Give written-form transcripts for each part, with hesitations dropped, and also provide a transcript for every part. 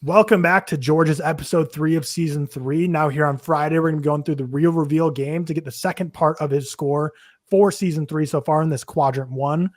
Welcome back to George's episode 3 of season 3. Now here on Friday, we're going to be going through the real reveal game to get the second part of his score for season 3 so far in this quadrant 1.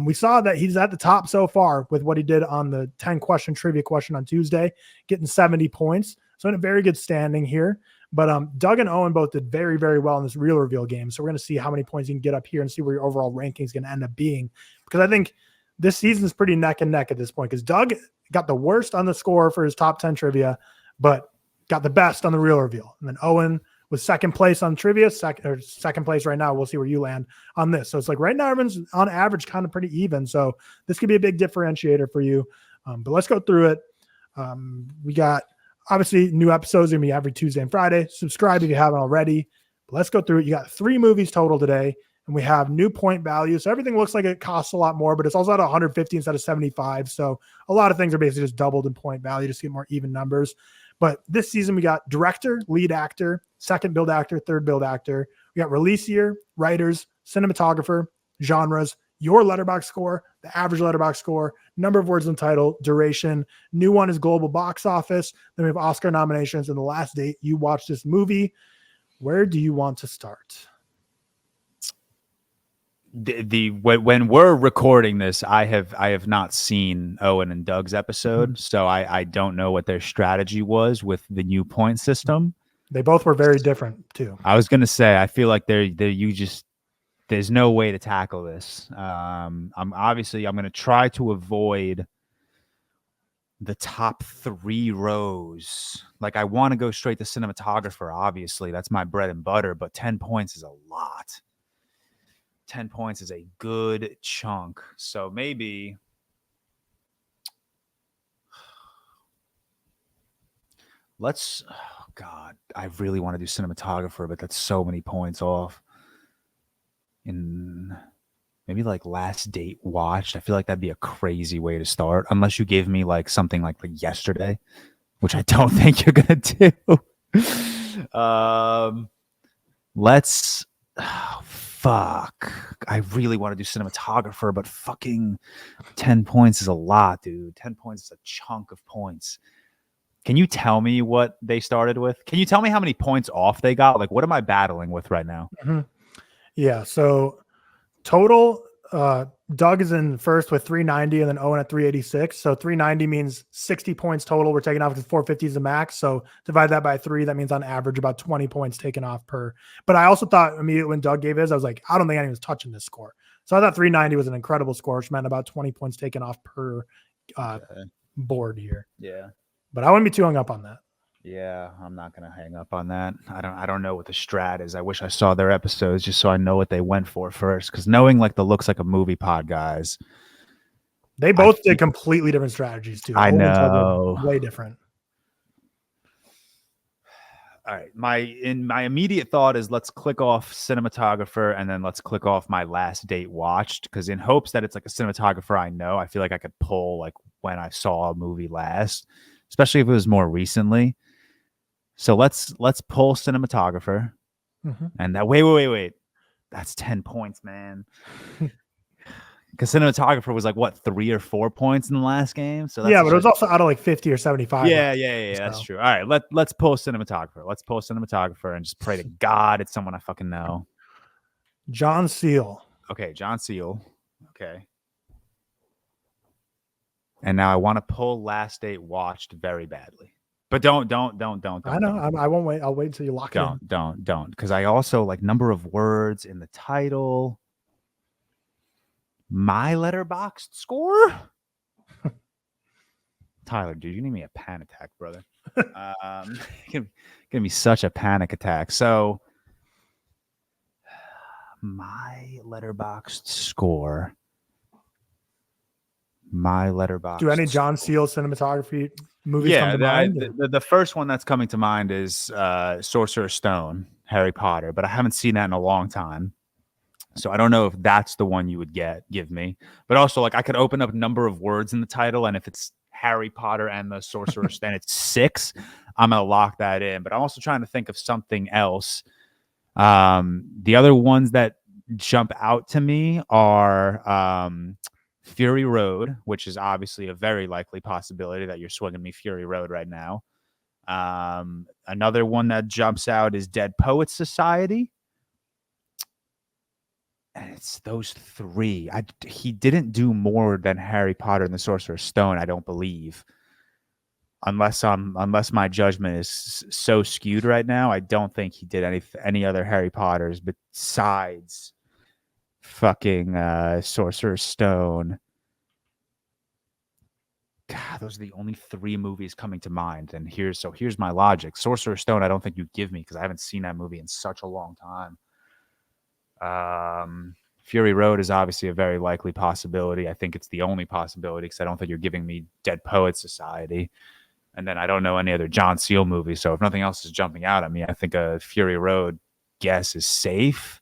We saw that he's at the top so far with what he did on the 10 question trivia question on Tuesday, getting 70 points. So in a very good standing here. But Doug and Owen both did very, very well in this real reveal game. So we're going to see how many points you can get up here and see where your overall ranking is going to end up being. Because I think this season is pretty neck and neck at this point, because Doug got the worst on the score for his top 10 trivia, but got the best on the real reveal. And then Owen was second place on trivia, second place right now. We'll see where you land on this. So it's like right now, everyone's on average kind of pretty even. So this could be a big differentiator for you. But let's go through it. We got obviously new episodes going to be every Tuesday and Friday. Subscribe if you haven't already. But let's go through it. You got 3 movies total today. And we have new point values. So everything looks like it costs a lot more, but it's also at 150 instead of 75. So a lot of things are basically just doubled in point value just to get more even numbers. But this season, we got director, lead actor, second build actor, third build actor. We got release year, writers, cinematographer, genres, your Letterboxd score, the average Letterboxd score, number of words in the title, duration. New one is global box office. Then we have Oscar nominations and the last date you watched this movie. Where do you want to start? When we're recording this, I have not seen Owen and Doug's episode, so I don't know what their strategy was with the new point system. They both were very different too. I was gonna say I feel like there's no way to tackle this. I'm gonna try to avoid the top 3 rows. Like I want to go straight to cinematographer. Obviously, that's my bread and butter, but 10 points is a lot. 10 points is a good chunk. So maybe God, I really want to do cinematographer, but that's so many points off. In maybe like last date watched. I feel like that'd be a crazy way to start, unless you give me like something like yesterday, which I don't think you're gonna do. Fuck. I really want to do cinematographer, but fucking 10 points is a lot, dude. 10 points is a chunk of points. Can you tell me what they started with? Can you tell me how many points off they got? Like, what am I battling with right now? Mm-hmm. Yeah. So total, Doug is in first with 390 and then Owen at 386. So 390 means 60 points total. We're taking off because 450 is the max. So divide that by 3. That means on average about 20 points taken off per. But I also thought immediately when Doug gave his, I was like, I don't think anyone's touching this score. So I thought 390 was an incredible score, which meant about 20 points taken off per board here. Yeah. But I wouldn't be too hung up on that. Yeah, I'm not gonna hang up on that. I don't know what the strat is. I wish I saw their episodes just so I know what they went for first. Because knowing like the looks like a movie pod guys, they both did completely different strategies too. I know, way different. All right, my immediate thought is let's click off cinematographer and then let's click off my last date watched, because in hopes that it's like a cinematographer I know, I feel like I could pull like when I saw a movie last, especially if it was more recently. So let's pull cinematographer. Mm-hmm. And that wait. That's 10 points, man. Because cinematographer was like what, 3 or 4 points in the last game. So that's but it was also out of like 50 or 75. Yeah. So. That's true. All right, let's pull cinematographer. Let's pull cinematographer and just pray to God it's someone I fucking know. John Seal. Okay, John Seal. Okay. And now I want to pull last date watched very badly. But don't. I know. I won't wait. I'll wait until you lock it in. Don't. Because I also like number of words in the title. My Letterboxd score? Tyler, dude, you need me a panic attack, brother. Give me such a panic attack. So, my Letterboxd score. My Letterboxd. Do any John Seal cinematography movies come to mind? The first one that's coming to mind is Sorcerer's Stone, Harry Potter, but I haven't seen that in a long time. So I don't know if that's the one you would give me. But also, like, I could open up number of words in the title, and if it's Harry Potter and the Sorcerer's Stone, it's 6. I'm going to lock that in. But I'm also trying to think of something else. The other ones that jump out to me are Fury Road, which is obviously a very likely possibility that you're swinging me Fury Road right now. Another one that jumps out is Dead Poets Society. And it's those three. He didn't do more than Harry Potter and the Sorcerer's Stone, I don't believe. Unless my judgment is so skewed right now, I don't think he did any other Harry Potters besides fucking Sorcerer's Stone. God, those are the only three movies coming to mind. And here's my logic. Sorcerer's Stone, I don't think you give me because I haven't seen that movie in such a long time. Fury Road is obviously a very likely possibility. I think it's the only possibility because I don't think you're giving me Dead Poets Society. And then I don't know any other John Seal movies. So if nothing else is jumping out at me, I think a Fury Road guess is safe.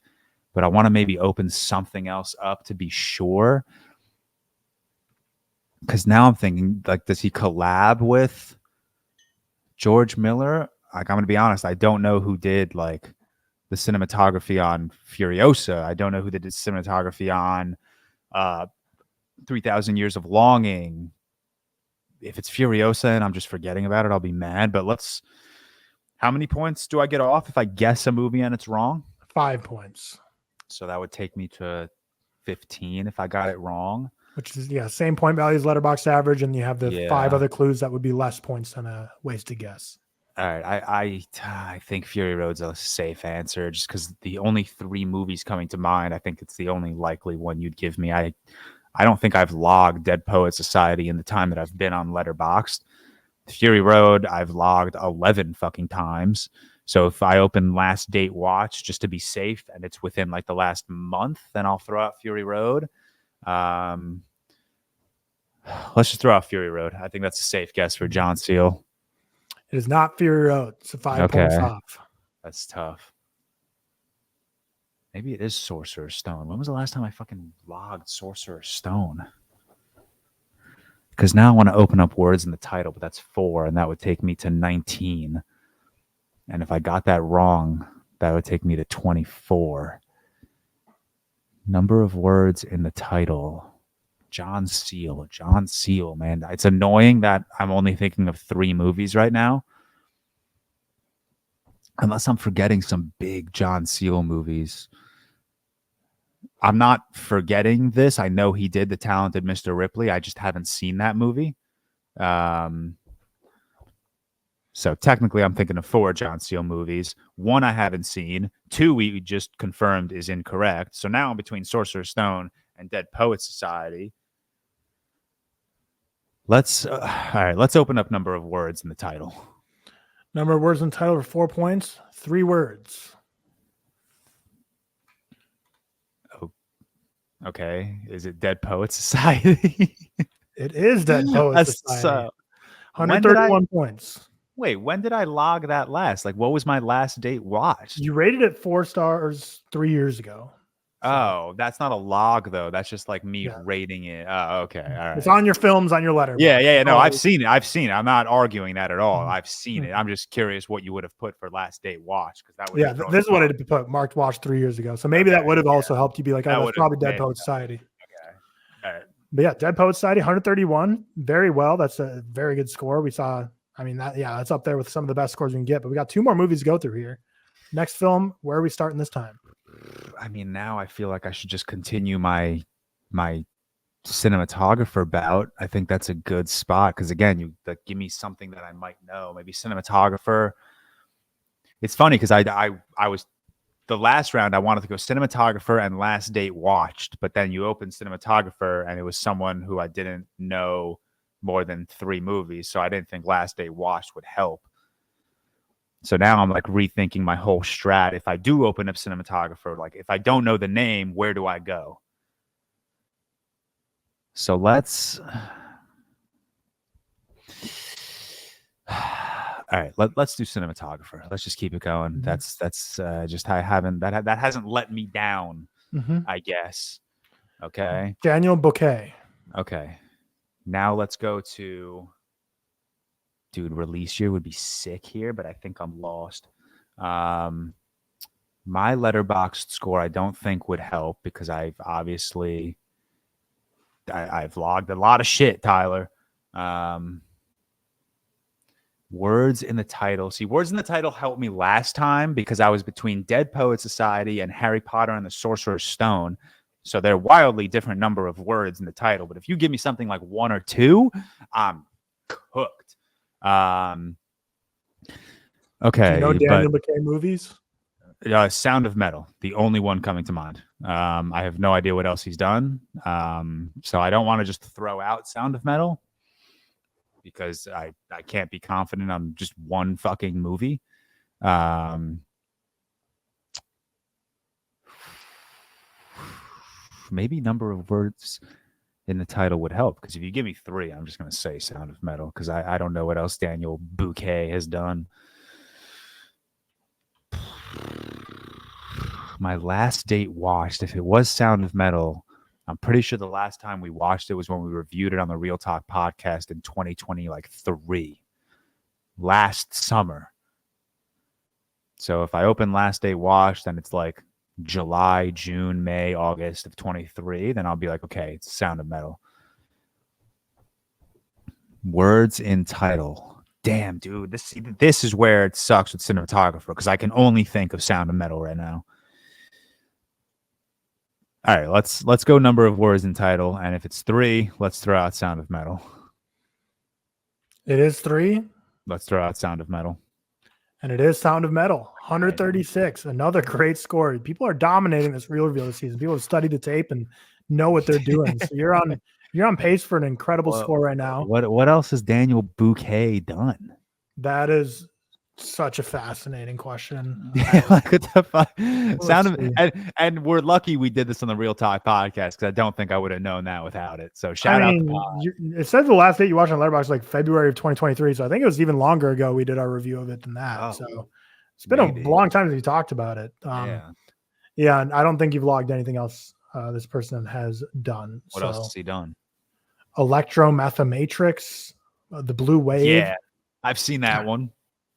But I want to maybe open something else up to be sure. Because now I'm thinking, like, does he collab with George Miller? Like, I'm going to be honest. I don't know who did, like, the cinematography on Furiosa. I don't know who did the cinematography on 3,000 Years of Longing. If it's Furiosa and I'm just forgetting about it, I'll be mad. But how many points do I get off if I guess a movie and it's wrong? 5 points. So that would take me to 15 if I got it wrong. Which is, same point value as Letterboxd average, and you have the 5 other clues that would be less points than a wasted guess. All right, I think Fury Road's a safe answer just because the only 3 movies coming to mind, I think it's the only likely one you'd give me. I don't think I've logged Dead Poets Society in the time that I've been on Letterboxd. Fury Road, I've logged 11 fucking times. So if I open Last Date Watch just to be safe and it's within like the last month, then I'll throw out Fury Road. Let's just throw out Fury Road. I think that's a safe guess for John Seal. It is not Fury Road. It's 5 points off. That's tough. Maybe it is Sorcerer's Stone. When was the last time I fucking logged Sorcerer's Stone? Because now I want to open up words in the title, but that's 4, and that would take me to 19. And if I got that wrong, that would take me to 24. Number of words in the title. John Seal, man. It's annoying that I'm only thinking of 3 movies right now. Unless I'm forgetting some big John Seal movies. I'm not forgetting this. I know he did The Talented Mr. Ripley. I just haven't seen that movie. So technically I'm thinking of 4 John Seal movies. 1 I haven't seen. 2 we just confirmed is incorrect. So now I'm between Sorcerer's Stone and Dead Poets Society. Let's open up number of words in the title. Number of words in the title are 4 points. 3 words. Oh, okay. Is it Dead Poets Society? It is Dead Poets Society. 131 points. Wait, when did I log that last? Like, what was my last date watched? You rated it 4 stars 3 years ago. So. Oh, that's not a log though. That's just like me rating it. Oh, okay. All right. It's on your films, on your letter. Yeah. No, I've seen it. I'm not arguing that at all. I've seen it. I'm just curious what you would have put for last date watch because that would. This is what I put. Marked watch 3 years ago. So maybe that would have also helped you be like, oh, that's probably Dead Poet Society. Okay. All right. But yeah, Dead Poet Society, 131. Very well. That's a very good score. We saw. I mean, that's up there with some of the best scores we can get. But we got 2 more movies to go through here. Next film, where are we starting this time? I mean, now I feel like I should just continue my cinematographer bout. I think that's a good spot because again, you give me something that I might know. Maybe cinematographer. It's funny because I was the last round I wanted to go cinematographer and last date watched, but then you opened cinematographer and it was someone who I didn't know more than 3 movies, so I didn't think last date watched would help. So now I'm like rethinking my whole strat. If I do open up cinematographer, like if I don't know the name, where do I go? So let's. All right, let's do cinematographer. Let's just keep it going. Mm-hmm. That's just I haven't that hasn't let me down. Mm-hmm. I guess. Okay. Daniel Bouquet. Okay. Now let's go to. Dude, release year would be sick here, but I think I'm lost. My Letterboxd score I don't think would help because I've obviously I've logged a lot of shit, Tyler. Words in the title. See, words in the title helped me last time because I was between Dead Poet Society and Harry Potter and the Sorcerer's Stone. So they're wildly different number of words in the title. But if you give me something like 1 or 2, I'm cooked. Okay. Do you know Daniel McKay movies? Sound of Metal, the only one coming to mind. I have no idea what else he's done. So I don't want to just throw out Sound of Metal because I can't be confident on just one fucking movie. Maybe number of words in the title would help, because if you give me 3, I'm just going to say Sound of Metal because I don't know what else Daniel Bouquet has done. My last date watched, if it was Sound of Metal, I'm pretty sure the last time we watched it was when we reviewed it on the ReelTok podcast in 2023, last summer. So if I open last date watched and it's like July, June, May, August of 23, then I'll be like, okay, it's Sound of Metal. Words in title. Damn, dude, this is where it sucks with cinematographer because I can only think of Sound of Metal right now. All right, let's go number of words in title, and if it's 3, let's throw out Sound of Metal. It is 3. Let's throw out Sound of Metal. And it is Sound of Metal, 136. Another great score. People are dominating this reel reveal this season. People have studied the tape and know what they're doing. So you're on pace for an incredible score right now. What else has Daniel Bouquet done? That is such a fascinating question. Like, what the fuck? And we're lucky we did this on the ReelTok podcast because I don't think I would have known that without it. So shout out. It says the last date you watched on Letterboxd like February of 2023. So I think it was even longer ago we did our review of it than that. So it's been a long time since we talked about it. Yeah, and I don't think you've logged anything else this person has done. What else has he done? Electromathematrix, The Blue Wave. Yeah, I've seen that one.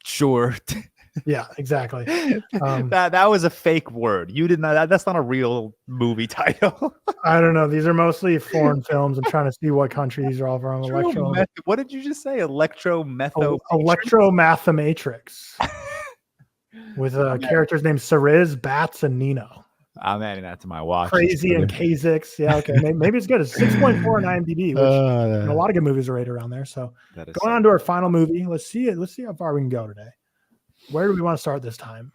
Sure. Yeah, exactly. That was a fake word. You did not. That's not a real movie title. I don't know. These are mostly foreign films. I'm trying to see what country these are all from. What did you just say? Electromathematrix with characters named Ceriz, Bats, and Nino. I'm adding that to my watch. Crazy and K6. Yeah, okay. Maybe it's good. It's 6.4 on IMDb, which a lot of good movies are right around there. So going on to our final movie. Let's see how far we can go today. Where do we want to start this time?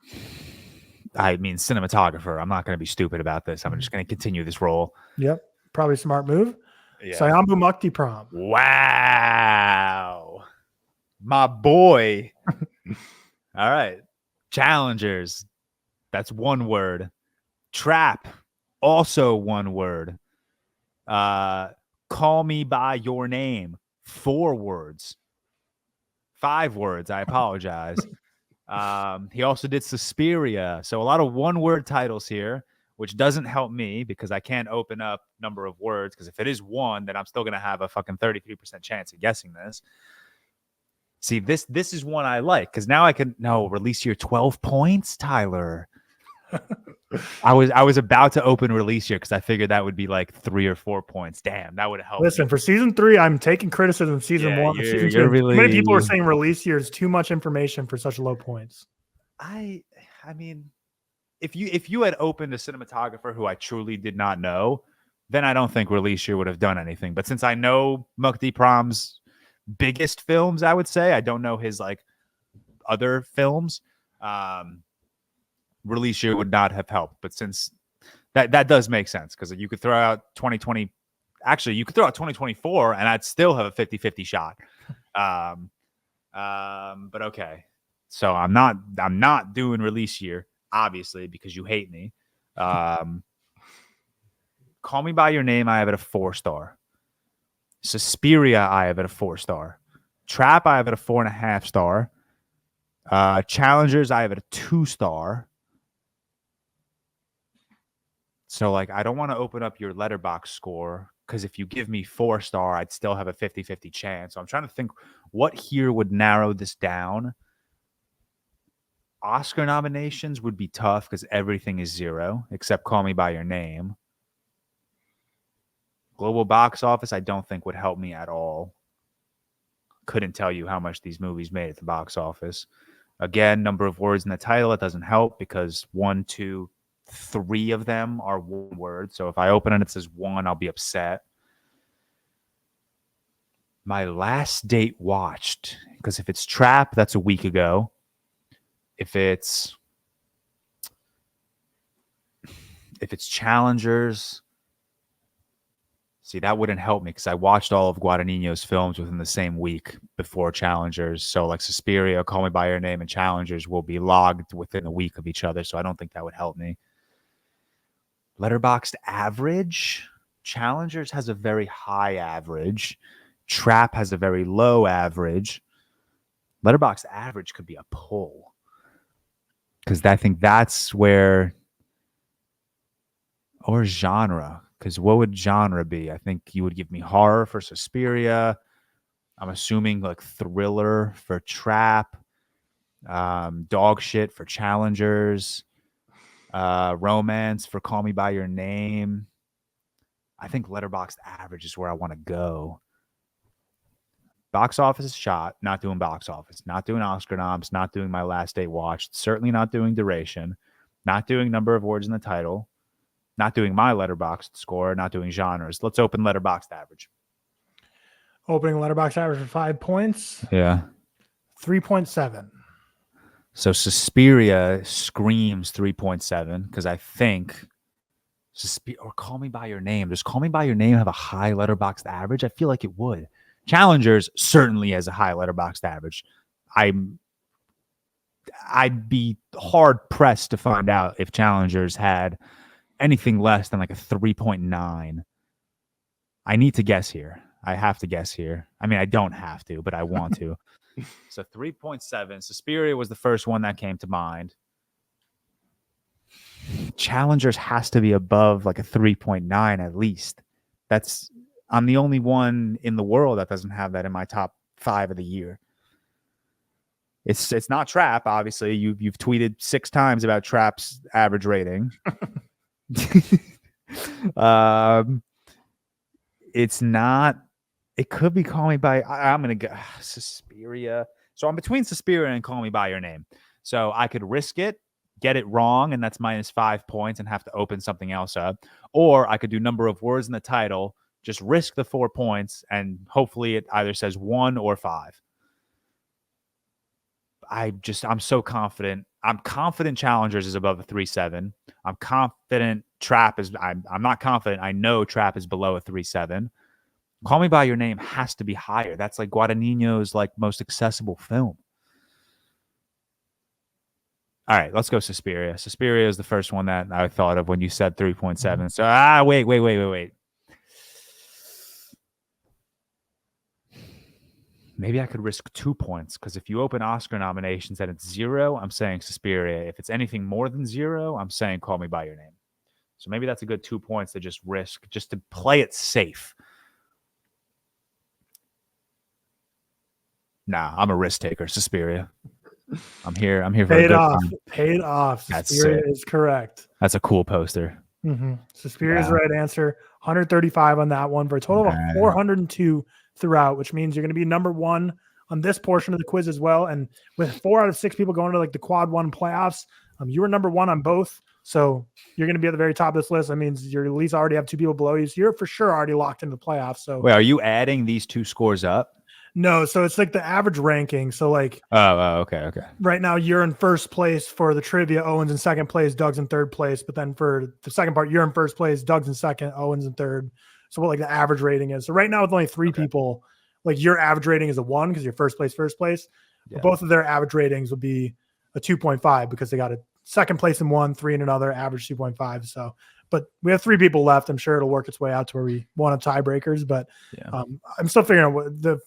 I mean, cinematographer. I'm not going to be stupid about this. I'm just going to continue this role. Yep. Probably a smart move. Yeah. Sayambu Mukti Prom. Wow. My boy. All right. Challengers. That's one word. Trap. Also one word. Call Me By Your Name. 4 words. 5 words. I apologize. He also did Suspiria. So a lot of one-word titles here, which doesn't help me because I can't open up number of words, because if it is 1, then I'm still going to have a fucking 33% chance of guessing this. See, this is one I like because now I can release your 12 points, Tyler. I was about to open release here because I figured that would be like 3 or 4 points. Damn, that would have helped. Listen, for season 3, I'm taking criticism of season 1. Season 2, many people are saying release year is too much information for such low points. I mean, if you had opened a cinematographer who I truly did not know, then I don't think release year would have done anything. But since I know Mukti Prom's biggest films, I would say I don't know his like other films. Release year would not have helped, but since that does make sense, because you could throw out 2020, actually you could throw out 2024 and I'd still have a 50-50 shot. But okay, so I'm not doing release year, obviously, because you hate me. Call Me By Your Name, I have it a 4-star. Suspiria, I have it a 4-star. Trap, I have it a 4.5 star. Challengers, I have it a 2-star. So, like, I don't want to open up your Letterboxd score, because if you give me 4-star, I'd still have a 50-50 chance. So I'm trying to think what here would narrow this down. Oscar nominations would be tough because everything is 0 except Call Me By Your Name. Global box office, I don't think would help me at all. Couldn't tell you how much these movies made at the box office. Again, number of words in the title, it doesn't help because 1, 2, 3 of them are one word. So if I open it and it says 1, I'll be upset. My last date watched, because if it's Trap, that's a week ago. If it's Challengers, see, that wouldn't help me because I watched all of Guadagnino's films within the same week before Challengers. So like Suspiria, Call Me By Your Name, and Challengers will be logged within a week of each other. So I don't think that would help me. Letterboxd average. Challengers has a very high average. Trap has a very low average. Letterboxd average could be a pull. Because I think that's where... Or genre. Because what would genre be? I think you would give me horror for Suspiria. I'm assuming like thriller for Trap. Dog shit for Challengers. Romance for Call Me By Your Name. I think Letterboxd average is where I want to go. Box office is shot. Not doing box office. Not doing Oscar noms. Not doing my last day watched. Certainly not doing duration. Not doing number of words in the title. Not doing my Letterboxd score. Not doing genres. Let's open Letterboxd average. Opening Letterboxd average for 5 points. Yeah. 3.7. So Suspiria screams 3.7 because I think or Call Me By Your Name. Does Call Me By Your Name have a high Letterboxd average? I feel like it would. Challengers certainly has a high Letterboxd average. I'd be hard pressed to find out if Challengers had anything less than like a 3.9. I need to guess here. I have to guess here. I mean, I don't have to, but I want to. So 3.7. Suspiria was the first one that came to mind. Challengers has to be above like a 3.9 at least. I'm the only one in the world that doesn't have that in my top 5 of the year. It's not Trap, obviously. You've tweeted 6 times about Trap's average rating. It's not. It could be Call Me By. I'm gonna go Suspiria. So I'm between Suspiria and Call Me By Your Name. So I could risk it, get it wrong, and that's -5 points, and have to open something else up. Or I could do number of words in the title, just risk the 4 points, and hopefully it either says 1 or 5. I'm so confident. I'm confident Challengers is above a 3.7. I'm confident Trap is. I'm not confident. I know Trap is below a 3.7. Call Me By Your Name has to be higher. That's like Guadagnino's like most accessible film. All right, let's go Suspiria. Suspiria is the first one that I thought of when you said 3.7. So wait. Maybe I could risk 2 points because if you open Oscar nominations and it's 0, I'm saying Suspiria. If it's anything more than 0, I'm saying Call Me By Your Name. So maybe that's a good 2 points to just risk, just to play it safe. Nah, I'm a risk taker. Suspiria. I'm here for Paid off. Paid off. That's Suspiria sick. is correct. That's a cool poster. Mm-hmm. Suspiria is the right answer. 135 on that one for a total of 402 throughout, which means you're going to be number 1 on this portion of the quiz as well. And with 4 out of 6 people going to like the quad 1 playoffs, you were number 1 on both. So you're going to be at the very top of this list. That means you're at least already have 2 people below you. So you're for sure already locked into the playoffs. So wait, are you adding these 2 scores up? No, so it's like the average ranking. So like, okay. Right now you're in first place for the trivia. Owen's in second place. Doug's in third place. But then for the second part, you're in first place. Doug's in second. Owen's in third. So what like the average rating is. So right now with only 3 people, like your average rating is a 1 because you're first place. Yeah. But both of their average ratings would be a 2.5 because they got a second place in one, 3 in another, average 2.5. So, but we have 3 people left. I'm sure it'll work its way out to where we want tiebreakers. But I'm still figuring out what the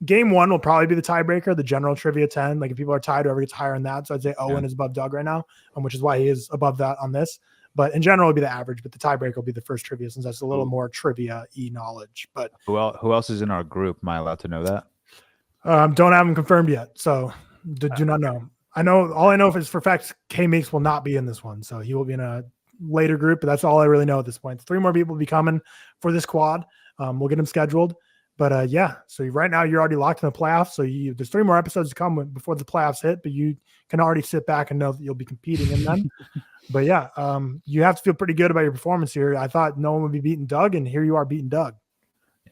game 1 will probably be the tiebreaker, the general trivia 10. Like if people are tied, whoever gets higher than that. So I'd say Owen is above Doug right now, which is why he is above that on this. But in general, it'll be the average. But the tiebreaker will be the first trivia since that's a little more trivia-y knowledge. But who else is in our group? Am I allowed to know that? Don't have them confirmed yet, so do not know. All I know is for facts, K Meeks will not be in this one, so he will be in a later group, but that's all I really know at this point. 3 more people will be coming for this quad. We'll get them scheduled. But yeah, so right now you're already locked in the playoffs. So there's 3 more episodes to come before the playoffs hit, but you can already sit back and know that you'll be competing in them. But yeah, you have to feel pretty good about your performance here. I thought no one would be beating Doug, and here you are beating Doug.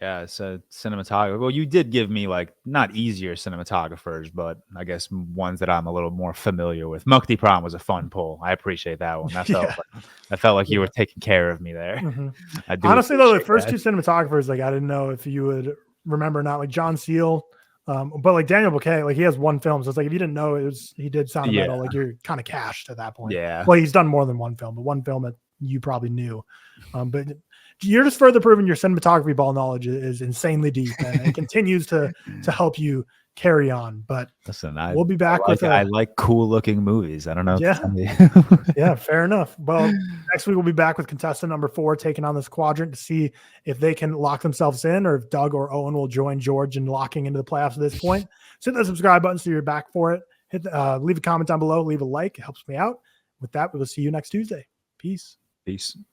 Yeah, so cinematographer. Well, you did give me like not easier cinematographers, but I guess ones that I'm a little more familiar with. Mukti Pram was a fun pull. I appreciate that one. That felt like you were taking care of me there. Mm-hmm. Honestly, though, the first 2 cinematographers, like I didn't know if you would remember or not. Like John Seal, but like Daniel Bouquet, like he has 1 film, so it's like if you didn't know he did Sound of Metal, like you're kind of cashed at that point. Yeah. Well, he's done more than 1 film, but 1 film that you probably knew. But you're just further proving your cinematography ball knowledge is insanely deep, and it continues to help you carry on. But listen, we'll be back I like cool looking movies. I don't know. Yeah, fair enough. Well, next week we'll be back with contestant number 4 taking on this quadrant to see if they can lock themselves in, or if Doug or Owen will join George in locking into the playoffs at this point. So hit that subscribe button so you're back for it. Leave a comment down below, leave a like, it helps me out. With that, we will see you next Tuesday. Peace.